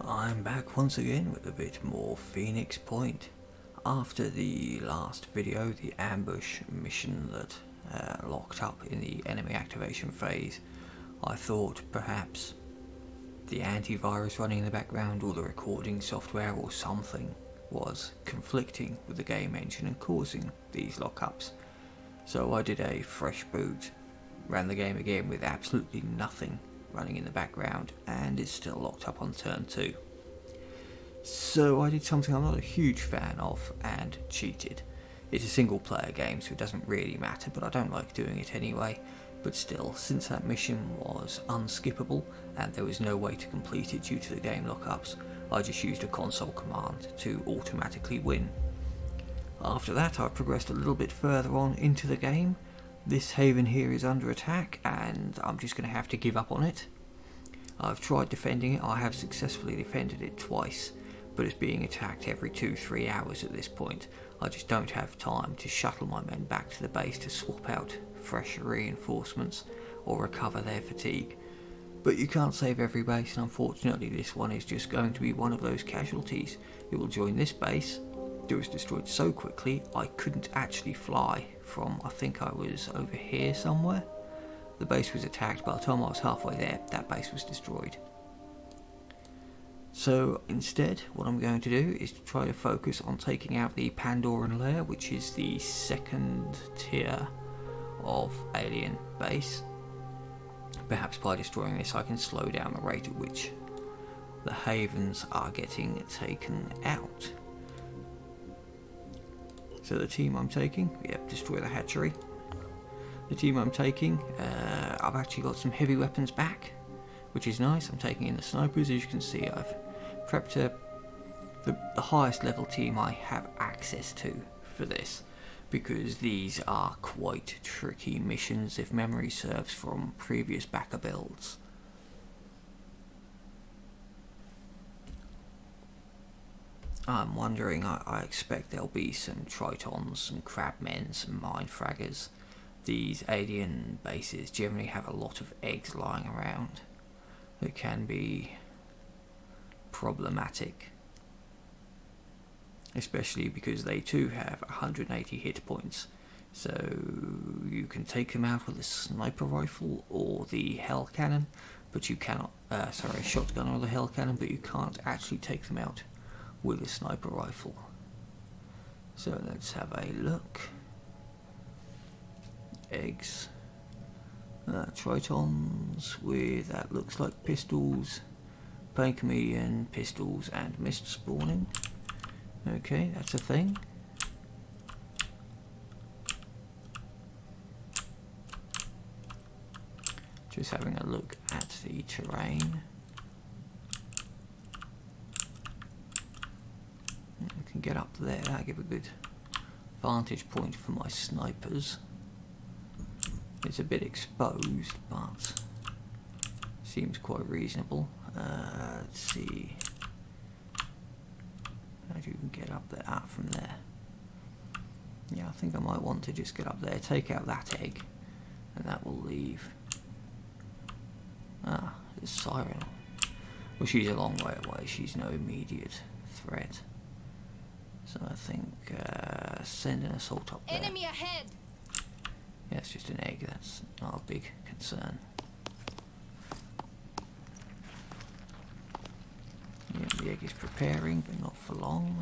I'm back once again with a bit more Phoenix Point. After the last video, the ambush mission that locked up in the enemy activation phase, I thought perhaps the antivirus running in the background or the recording software or something was conflicting with the game engine and causing these lockups. So I did a fresh boot, ran the game again with absolutely nothing running in the background, and it's still locked up on turn 2. So I did something I'm not a huge fan of and cheated. It's a single player game, so it doesn't really matter, but I don't like doing it anyway. But still, since that mission was unskippable and there was no way to complete it due to the game lockups, I just used a console command to automatically win. After that, I progressed a little bit further on into the game. This haven here is under attack and I'm just going to have to give up on it. I've tried defending it. I have successfully defended it twice, but it's being attacked every 2-3 hours at this point. I just don't have time to shuttle my men back to the base to swap out fresh reinforcements or recover their fatigue. But you can't save every base, and unfortunately this one is just going to be one of those casualties. It will join this base. It was destroyed so quickly I couldn't actually fly from, I think I was over here somewhere. The base was attacked. By the time I was halfway there, that base was destroyed. So instead, what I'm going to do is to try to focus on taking out the Pandoran layer, which is the second tier of alien base. Perhaps by destroying this I can slow down the rate at which the havens are getting taken out. So the team I'm taking, destroy the hatchery. The team I'm taking, I've actually got some heavy weapons back, which is nice. I'm taking in the snipers. As you can see, I've prepped the highest level team I have access to for this, because these are quite tricky missions if memory serves from previous backer builds. I'm wondering, I expect there'll be some tritons, some crabmen, some mine fraggers. These alien bases generally have a lot of eggs lying around that can be problematic, especially because they too have 180 hit points. So you can take them out with a sniper rifle or the hell cannon, but you cannot, shotgun or the hell cannon, but you can't actually take them out with a sniper rifle. So let's have a look. Eggs, tritons with, that looks like pistols, pain chameleon, pistols and mist spawning. Okay, that's a thing. Just having a look at the terrain. I can get up there, that'll give a good vantage point for my snipers. It's a bit exposed, but seems quite reasonable. Let's see. How do you get up there? Ah, from there. Yeah, I think I might want to just get up there, take out that egg, and that will leave. Ah, there's Siren. Well, she's a long way away. She's no immediate threat. So I think send an assault up there. Enemy ahead. Yeah, it's just an egg. That's not a big concern. Yeah, the egg is preparing, but not for long.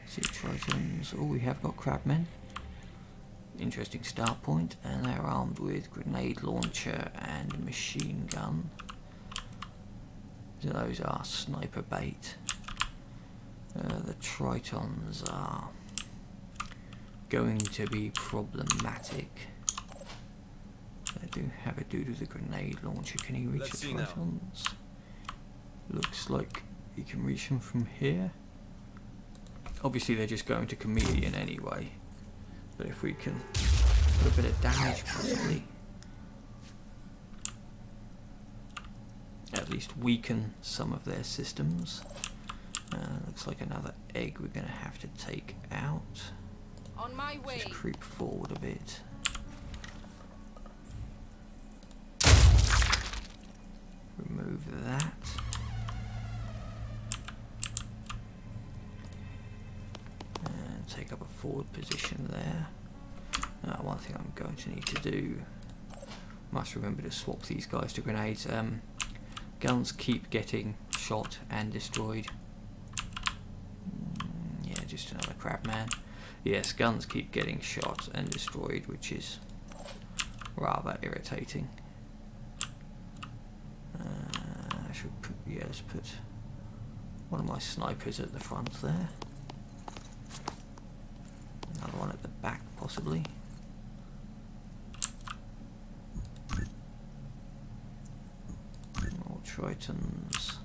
See tritons. Oh, we have got crabmen. Interesting start point, and they're armed with grenade launcher and machine gun. So those are sniper bait. The tritons are going to be problematic. I do have a dude with a grenade launcher. Can he reach the tritons? Looks like he can reach them from here. Obviously they're just going to chameleon anyway, but if we can put a bit of damage possibly, at least weaken some of their systems. Looks like another egg we're going to have to take out. On my way. Just creep forward a bit. that. And take up a forward position there. Now, one thing I'm going to need to do, must remember to swap these guys to grenades. Guns keep getting shot and destroyed. Yeah, just another crab man. Yes, guns keep getting shot and destroyed, which is rather irritating. I should put, yeah, let's put one of my snipers at the front there. Another one at the back, possibly. More Tritons.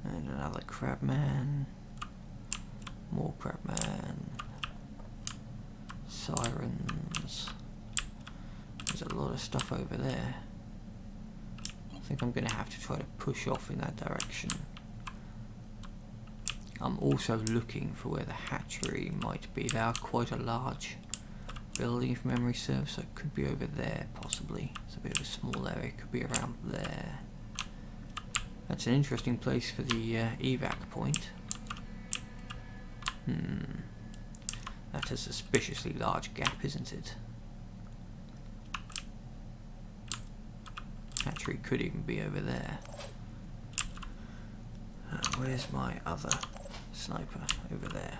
And another crabman. More crabman. Sirens. There's a lot of stuff over there. I think I'm going to have to try to push off in that direction. I'm also looking for where the hatchery might be. They are quite a large building if memory serves, so it could be over there possibly. It's a bit of a small area, it could be around there. That's an interesting place for the evac point. That's a suspiciously large gap, isn't it? Hatchery could even be over there. Where's my other sniper? Over there.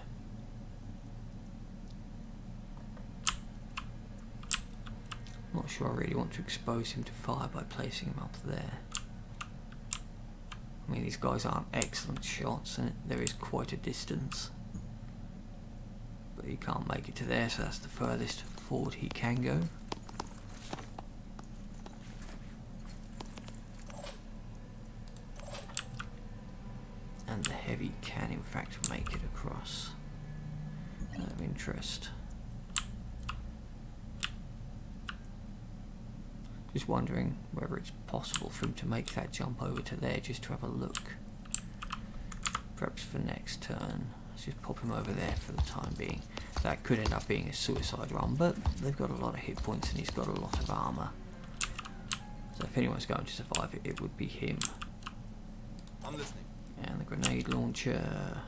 I'm not sure I really want to expose him to fire by placing him up there. I mean, these guys aren't excellent shots and there is quite a distance. But he can't make it to there, so that's the furthest forward he can go. And the heavy can in fact make it across. Of interest. Just wondering whether it's possible for him to make that jump over to there just to have a look. Perhaps for next turn. Let's just pop him over there for the time being. That could end up being a suicide run, but they've got a lot of hit points and he's got a lot of armour. So if anyone's going to survive it, it would be him. I'm listening. And the grenade launcher.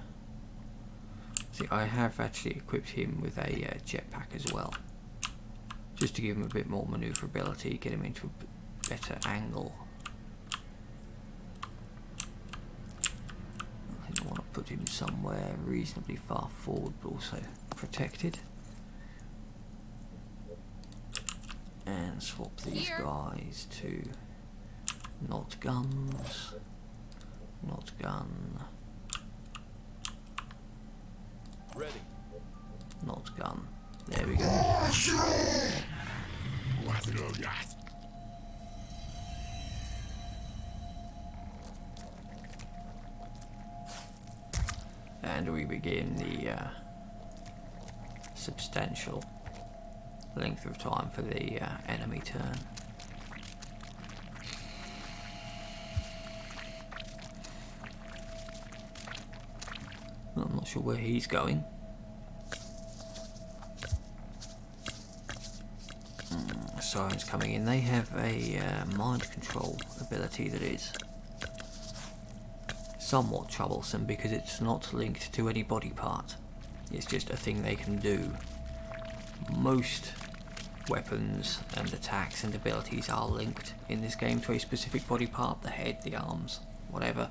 See, I have actually equipped him with a jetpack as well. Just to give him a bit more manoeuvrability, get him into a better angle. I think I want to put him somewhere reasonably far forward, but also protected. And swap these guys to not guns. Not gun. Ready. Not gun. There we go. And we begin the substantial length of time for the enemy turn. I'm not sure where he's going. Sirens coming in. They have a mind control ability that is somewhat troublesome because it's not linked to any body part. It's just a thing they can do. Most weapons and attacks and abilities are linked in this game to a specific body part, the head, the arms, whatever.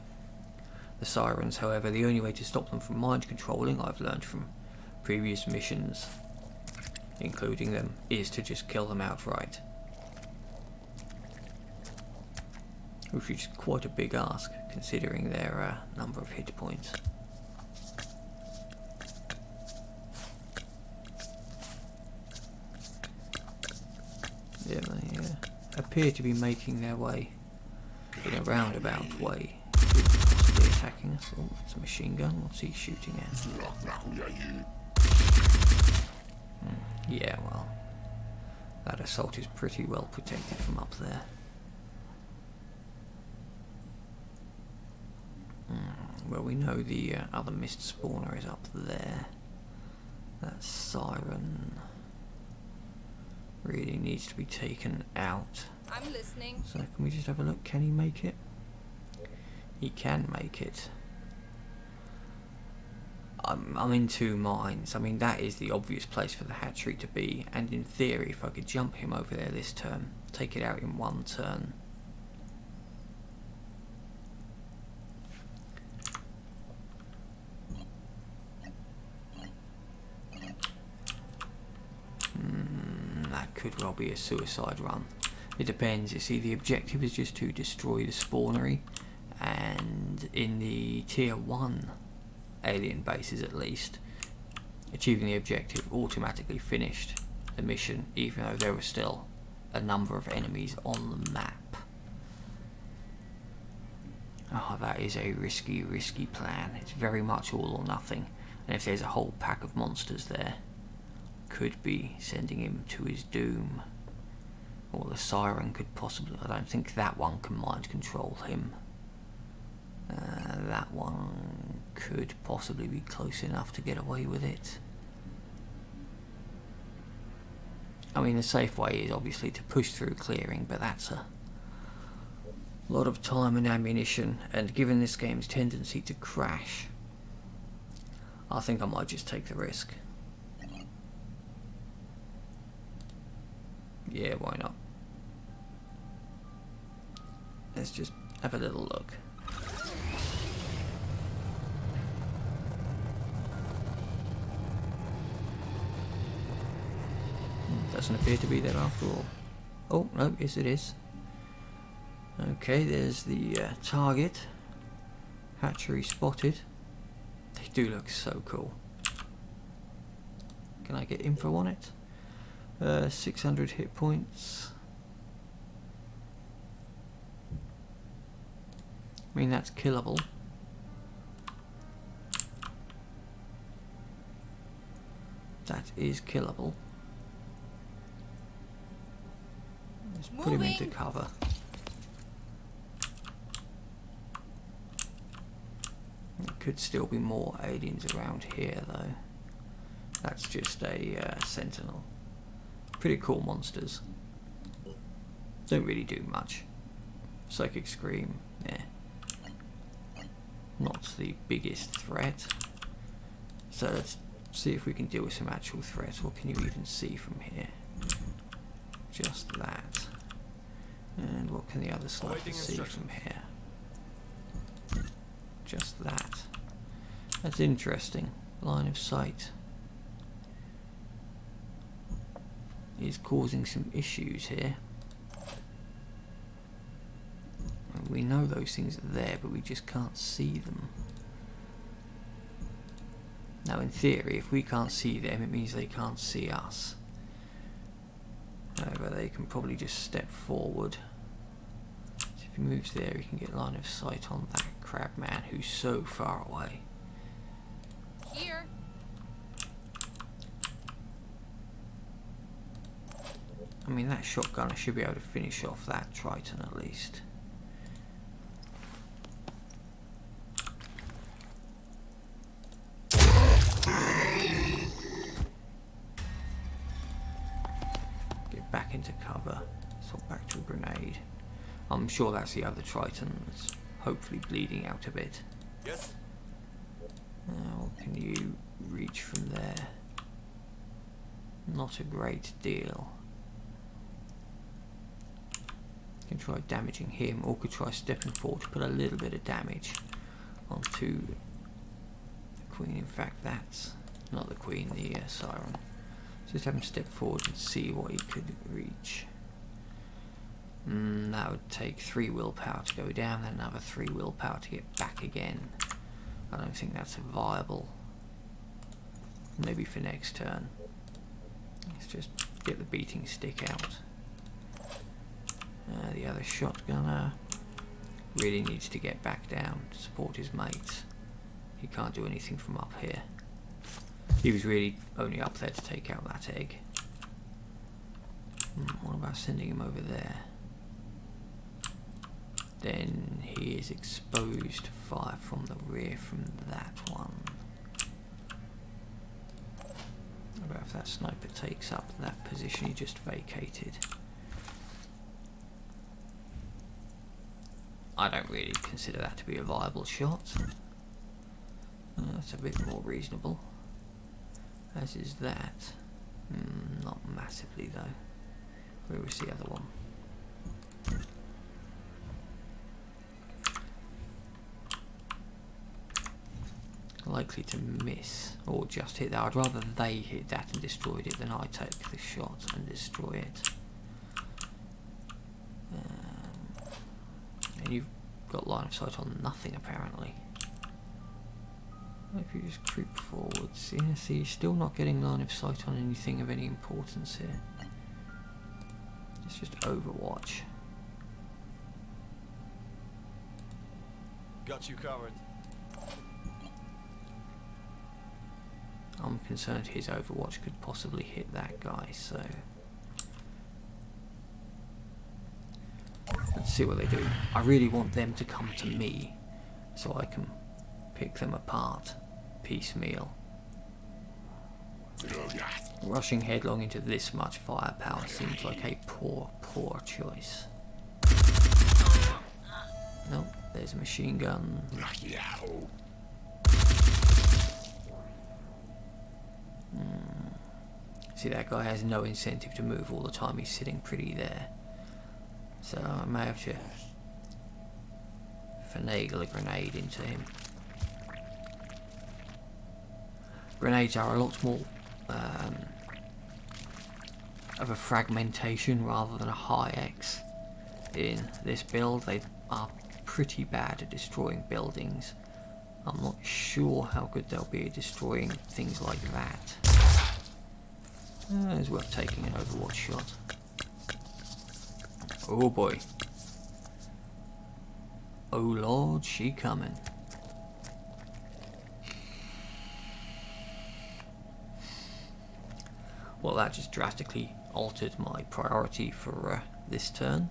The sirens, however, the only way to stop them from mind controlling, I've learned from previous missions, including them, is to just kill them outright. Which is quite a big ask, considering their number of hit points. Yeah, they appear to be making their way in a roundabout way. Possibly attacking us. Oh, it's a machine gun. What's he shooting at? Yeah, well, that assault is pretty well protected from up there. Well, we know the other mist spawner is up there. That siren really needs to be taken out. I'm listening. So can we just have a look? Can he make it? He can make it. I'm in two minds. I mean, that is the obvious place for the hatchery to be, and in theory, if I could jump him over there this turn, take it out in one turn. That could well be a suicide run. It depends. You see, the objective is just to destroy the spawnery, and in the tier 1 alien bases at least, achieving the objective automatically finished the mission, even though there were still a number of enemies on the map. Oh, that is a risky plan. It's very much all or nothing, and if there's a whole pack of monsters there, could be sending him to his doom. Or the siren could possibly... I don't think that one can mind control him. That one could possibly be close enough to get away with it. I mean, the safe way is obviously to push through clearing, but that's a lot of time and ammunition, and given this game's tendency to crash, I think I might just take the risk. Yeah, why not? Let's just have a little look. Doesn't appear to be there after all. Oh, no, yes it is. Okay, there's the target. Hatchery spotted. They do look so cool. Can I get info on it? 600 hit points. I mean, that's killable. That is killable. Let's put him into cover. There could still be more aliens around here though. That's just a sentinel. Pretty cool monsters. Don't really do much. Psychic Scream, yeah. Not the biggest threat. So let's see if we can deal with some actual threats. What can you even see from here? Just that. And what can the other sniper see from here? Just that. That's interesting. Line of sight is causing some issues here. And we know those things are there, but we just can't see them. Now in theory, if we can't see them, it means they can't see us. However, they can probably just step forward. So if he moves there, he can get line of sight on that crab man who's so far away. Here. I mean, that shotgunner should be able to finish off that Triton at least. Get back into cover. Swap back to a grenade. I'm sure that's the other Triton that's hopefully bleeding out a bit. Yes. Now, can you reach from there? Not a great deal. Can try damaging him, or could try stepping forward to put a little bit of damage onto the Queen. In fact, that's not the Queen, the Siren. Just have him step forward and see what he could reach. That would take 3 willpower to go down, then another 3 willpower to get back again. I don't think that's viable. Maybe for next turn. Let's just get the beating stick out. The other shotgunner really needs to get back down to support his mates. He can't do anything from up here. He was really only up there to take out that egg. What about sending him over there? Then he is exposed to fire from the rear from that one. What about if that sniper takes up that position he just vacated? I don't really consider that to be a viable shot. That's a bit more reasonable. As is that. Not massively though. Where was the other one? Likely to miss or just hit that. I'd rather they hit that and destroyed it than I take the shot and destroy it. And you've got line of sight on nothing apparently. If you just creep forwards, yeah, see, you're still not getting line of sight on anything of any importance here. It's just Overwatch. Got you covered. I'm concerned his Overwatch could possibly hit that guy, so let's see what they do. I really want them to come to me so I can pick them apart piecemeal. Rushing headlong into this much firepower seems like a poor choice. Nope, there's a machine gun. See, that guy has no incentive to move all the time, he's sitting pretty there. So I may have to finagle a grenade into him. Grenades are a lot more of a fragmentation rather than a high X in this build. They are pretty bad at destroying buildings. I'm not sure how good they'll be at destroying things like that. It's worth taking an Overwatch shot. Oh boy. Oh lord, she coming. Well, that just drastically altered my priority for this turn.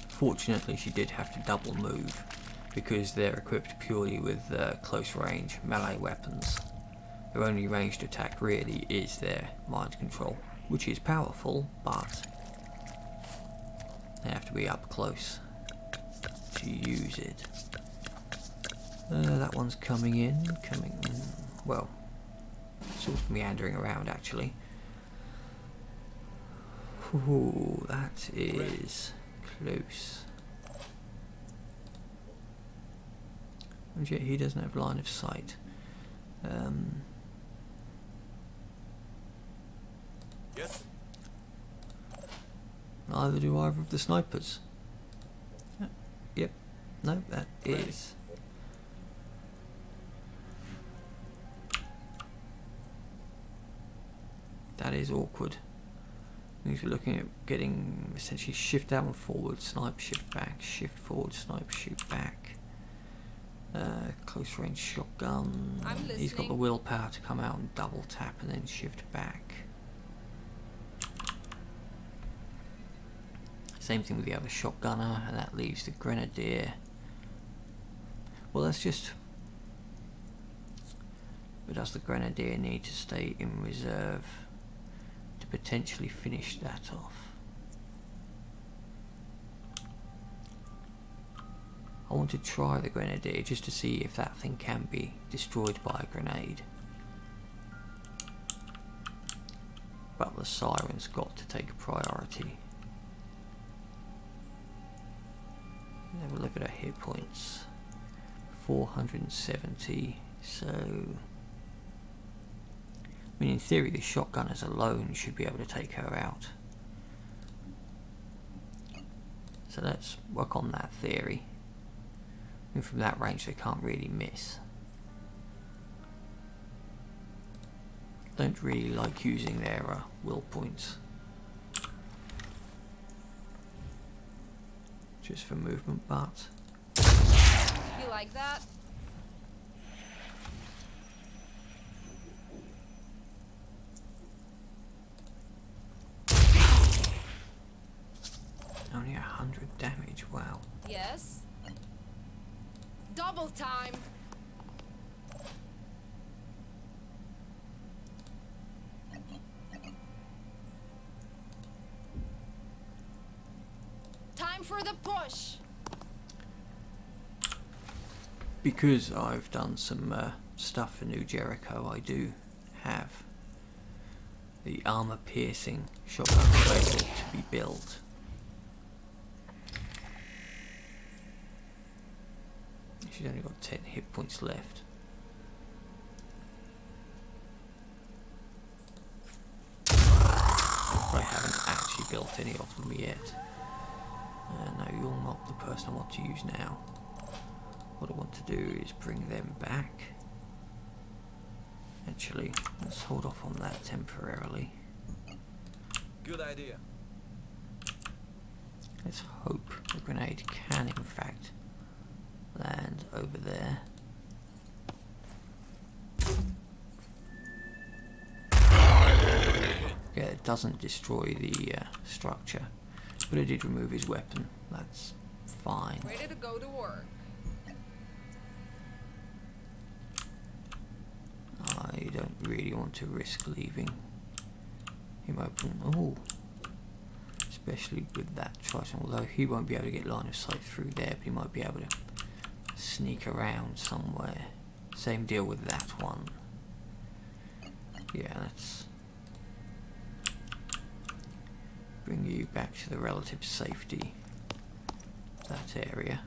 Fortunately, she did have to double move because they're equipped purely with close range melee weapons. Their only ranged attack really is their mind control, which is powerful, but they have to be up close to use it. That one's coming in, well, sort of meandering around actually. Ooh, that is close. And yet he doesn't have line of sight. Yes. Neither do either of the snipers. Yep. No, that is. That is awkward. Means we're looking at getting essentially shift down and forward, snipe, shift back, shift forward, snipe, shoot back. Close range shotgun. He's got the willpower to come out and double tap and then shift back. Same thing with the other shotgunner, and that leaves the grenadier. Well, that's just. But does the grenadier need to stay in reserve to potentially finish that off? I want to try the grenadier just to see if that thing can be destroyed by a grenade. But the siren's got to take priority. Have a look at our hit points. 470, so I mean, in theory, the shotgunners alone should be able to take her out. So let's work on that theory. And from that range, they can't really miss. Don't really like using their will points. Just for movement, but You like that? only 100 damage, wow. Yes. Double time. for the push. Because I've done some stuff for new Jericho, I do have the armor piercing shotgun available to be built. She's only got 10 hit points left. I haven't actually built any of them yet. No, you're not the person I want to use now. What I want to do is bring them back. Actually, let's hold off on that temporarily. Good idea. Let's hope the grenade can in fact land over there. Yeah, it doesn't destroy the structure, but it did remove his weapon. That's fine. Ready to go to work. I don't really want to risk leaving him open. Oh, especially with that Triton. Although he won't be able to get line of sight through there, but he might be able to sneak around somewhere. Same deal with that one. Yeah, let's bring you back to the relative safety of that area.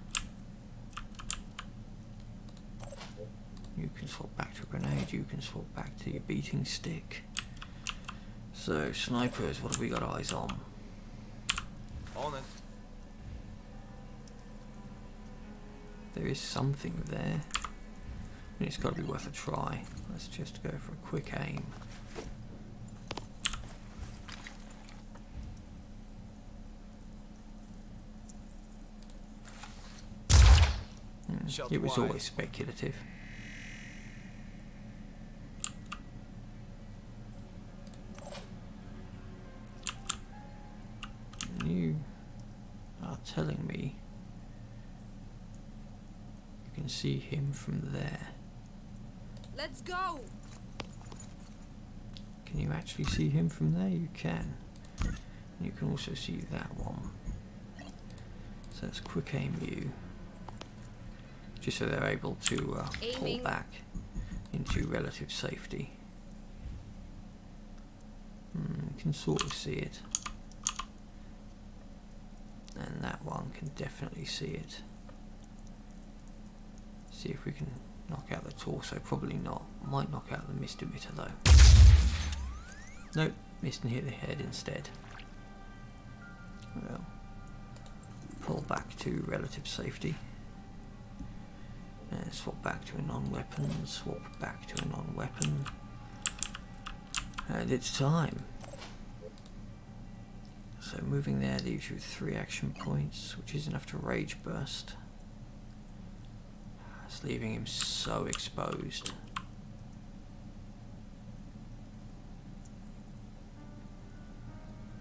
You can swap back to a grenade, you can swap back to your beating stick. So, snipers, what have we got eyes on? On it. There is something there. And it's got to be worth a try. Let's just go for a quick aim. It was always speculative. You are telling me you can see him from there. Let's go. Can you actually see him from there? You can. And you can also see that one. So let's quick aim you. Just so they're able to pull back into relative safety. You can sort of see it. And that one can definitely see it. See if we can knock out the torso. Probably not. Might knock out the missed emitter though. Nope, missed and hit the head instead. Well, pull back to relative safety. And swap back to a non-weapon, swap back to a non-weapon. And it's time. So moving there leaves you with 3 action points, which is enough to rage burst. It's leaving him so exposed.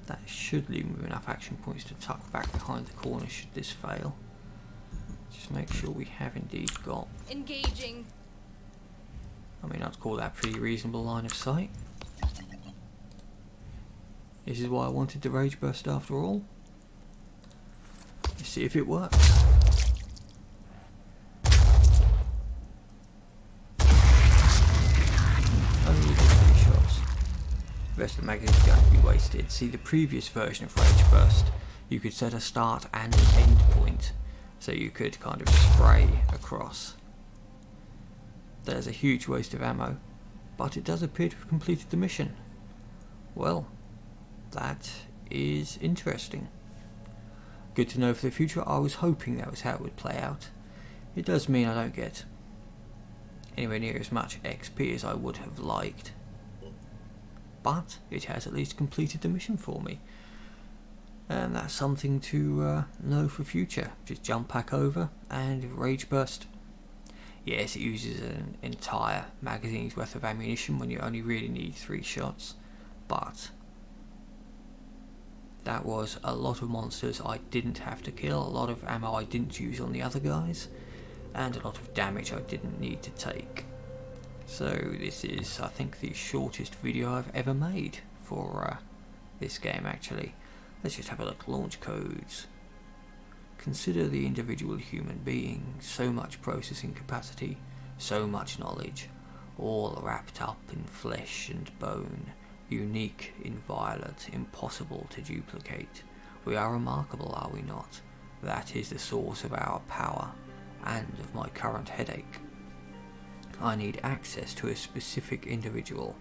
That should leave him with enough action points to tuck back behind the corner should this fail. Just make sure we have indeed got... Engaging. I mean, I'd call that pretty reasonable line of sight. This is why I wanted the rage burst after all. Let's see if it works. Only did 3 shots. The rest of the magazine is going to be wasted. See, the previous version of rage burst, you could set a start and an end point. So you could kind of spray across. There's a huge waste of ammo, but it does appear to have completed the mission. Well, that is interesting. Good to know for the future. I was hoping that was how it would play out. It does mean I don't get anywhere near as much XP as I would have liked, but it has at least completed the mission for me. And that's something to know for future. Just jump back over and rage burst. Yes, it uses an entire magazine's worth of ammunition when you only really need 3 shots, but that was a lot of monsters I didn't have to kill, a lot of ammo I didn't use on the other guys, and a lot of damage I didn't need to take. So this is, I think, the shortest video I've ever made for this game actually. Let's just have a look. Launch codes. Consider the individual human being, so much processing capacity, so much knowledge, all wrapped up in flesh and bone, unique, inviolate, impossible to duplicate. We are remarkable, are we not? That is the source of our power, and of my current headache. I need access to a specific individual.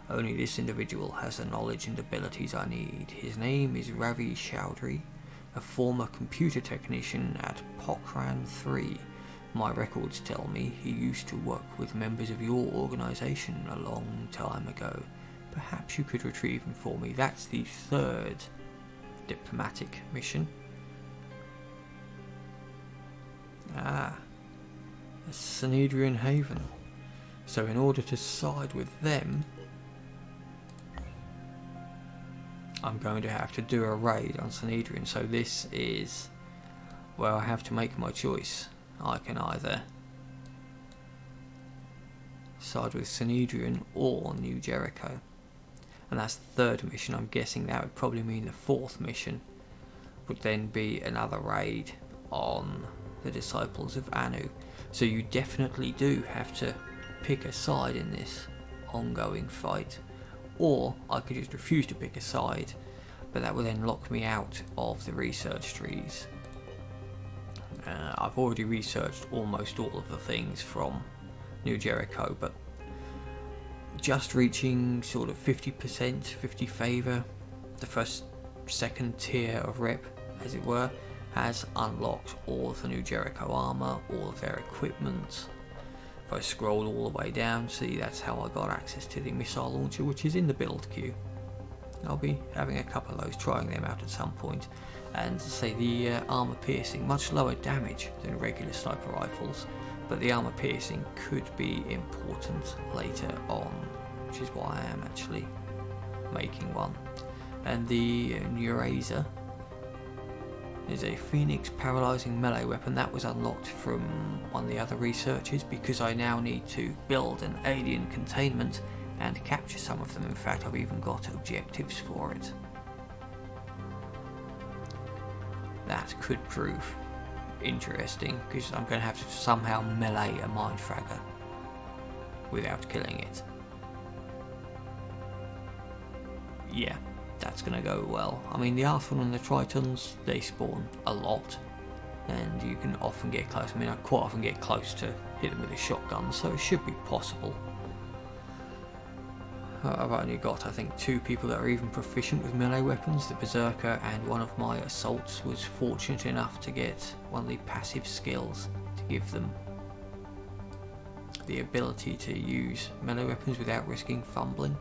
Only this individual has the knowledge and abilities I need. His name is Ravi Chowdhury, a former computer technician at Pokhran 3. My records tell me he used to work with members of your organization a long time ago. Perhaps you could retrieve him for me. That's the third diplomatic mission. Sanhedrin Haven. So in order to side with them, I'm going to have to do a raid on Sanhedrin. So this is where I have to make my choice. I can either side with Sanhedrin or New Jericho. And that's the third mission. I'm guessing that would probably mean the fourth mission would then be another raid on the Disciples of Anu. So you definitely do have to pick a side in this ongoing fight. Or I could just refuse to pick a side, but that will then lock me out of the research trees. I've already researched almost all of the things from New Jericho, but just reaching sort of 50%, 50 favour, the second tier of rep, as it were, has unlocked all of the New Jericho armour, all of their equipment. If I scroll all the way down, see that's how I got access to the missile launcher, which is in the build queue. I'll be having a couple of those, trying them out at some point. And say the armour piercing, much lower damage than regular sniper rifles, but the armour piercing could be important later on, which is why I am actually making one. And the Neurazer is a Phoenix paralysing melee weapon that was unlocked from one of the other researchers, because I now need to build an alien containment and capture some of them. In fact, I've even got objectives for it. That could prove interesting, because I'm going to have to somehow melee a mindfragger without killing it. Yeah, that's going to go well. I mean, the Arthur and the Tritons, they spawn a lot, and you can often get close. I mean, I quite often get close to hit them with a shotgun, so it should be possible. I've only got, I think, 2 people that are even proficient with melee weapons. The Berserker and one of my assaults was fortunate enough to get one of the passive skills to give them the ability to use melee weapons without risking fumbling.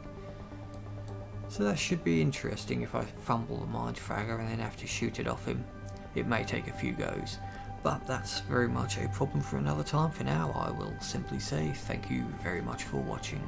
So that should be interesting. If I fumble the mindfragger and then have to shoot it off him, it may take a few goes. But that's very much a problem for another time. For now, I will simply say thank you very much for watching.